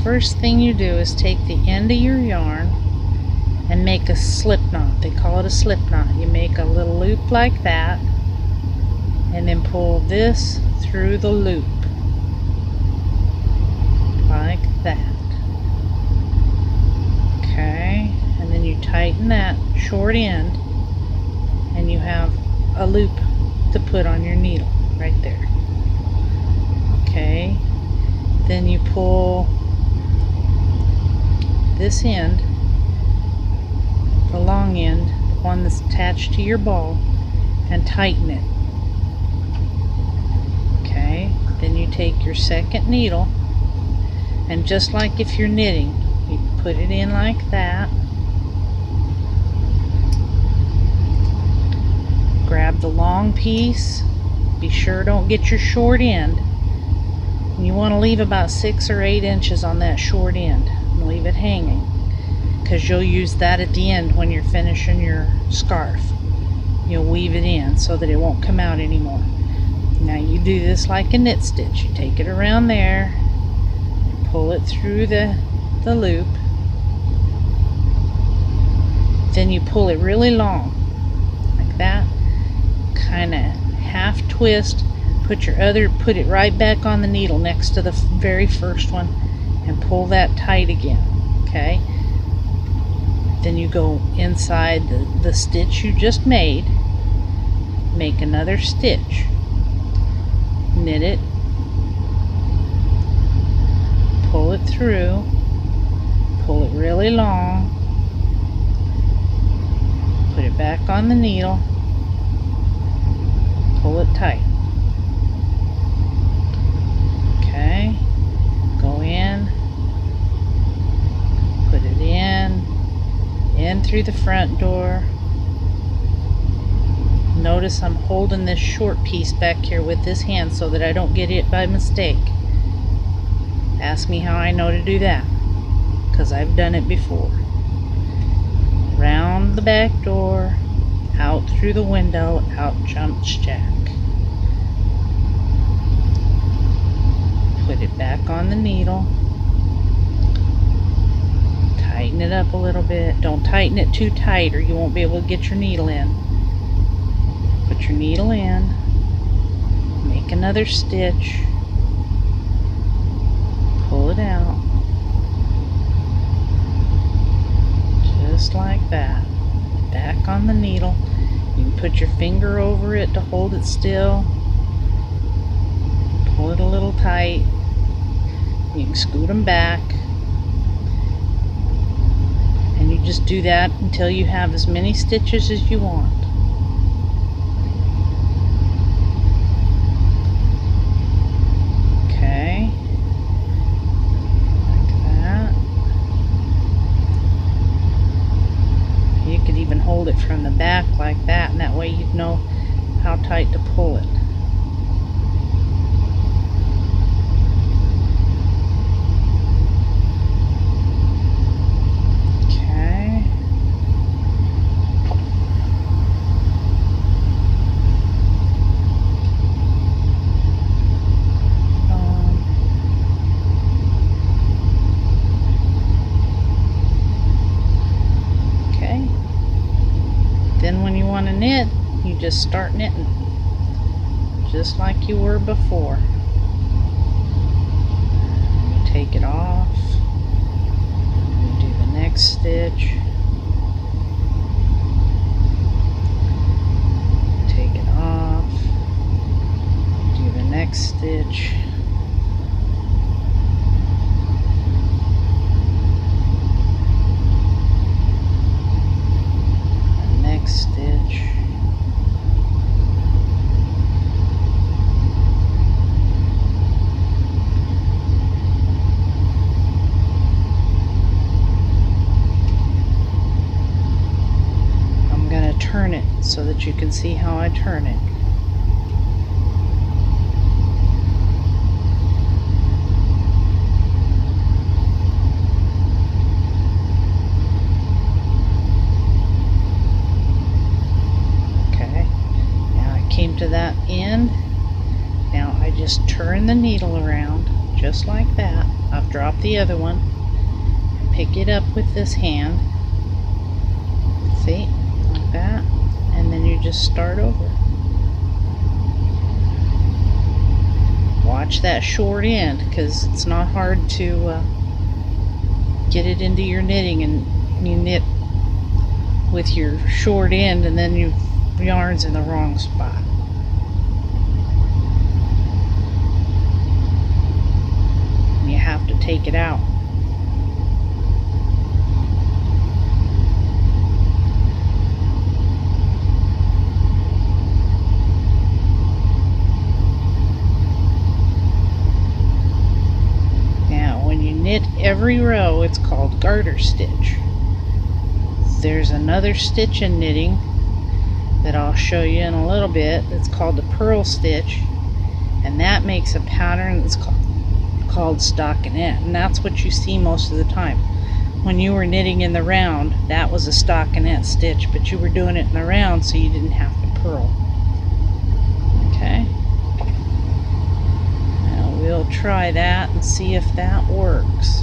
first thing you do is take the end of your yarn and make a slip knot. They call it a slip knot. You make a little loop like that and then pull this through the loop like that. Okay, and then you tighten that short end and you have a loop to put on your needle right there. Okay, then you pull this end, the long end, the one that's attached to your ball, and tighten it. Okay, then you take your second needle and just like if you're knitting, you put it in like that. Grab the long piece. Be sure don't get your short end. And you want to leave about 6 or 8 inches on that short end. And leave it hanging, because you'll use that at the end when you're finishing your scarf. You'll weave it in so that it won't come out anymore. Now you do this like a knit stitch. You take it around there, pull it through the loop, then you pull it really long like that, kind of half twist, put it right back on the needle next to the very first one and pull that tight again. Okay, then you go inside the stitch you just made, make another stitch, knit it, pull it through, pull it really long, put it back on the needle, pull it tight. Okay, go in, put it in through the front door. Notice I'm holding this short piece back here with this hand so that I don't get it by mistake. Ask me how I know to do that, because I've done it before. Round the back door, out through the window, out jumps Jack. Put it back on the needle. Tighten it up a little bit. Don't tighten it too tight or you won't be able to get your needle in. Put your needle in. Make another stitch. Pull it out. Just like that. Back on the needle. You can put your finger over it to hold it still. Pull it a little tight. You can scoot them back. And you just do that until you have as many stitches as you want. Okay. Like that. You could even hold it from the back like that, and that way you'd know how tight to pull it. Then when you want to knit, you just start knitting just like you were before. You take it off, you do the next stitch, take it off, do the next stitch, stitch, I'm going to turn it so that you can see how I turn it. To that end. Now I just turn the needle around just like that. I've dropped the other one. Pick it up with this hand. See? Like that. And then you just start over. Watch that short end, because it's not hard to get it into your knitting, and you knit with your short end and then your yarn's in the wrong spot. And you have to take it out. Knit every row, it's called garter stitch. There's another stitch in knitting that I'll show you in a little bit. It's called the purl stitch, and that makes a pattern that's called stockinette, and that's what you see most of the time. When you were knitting in the round, that was a stockinette stitch, but you were doing it in the round so you didn't have to purl. Okay? We'll try that and see if that works.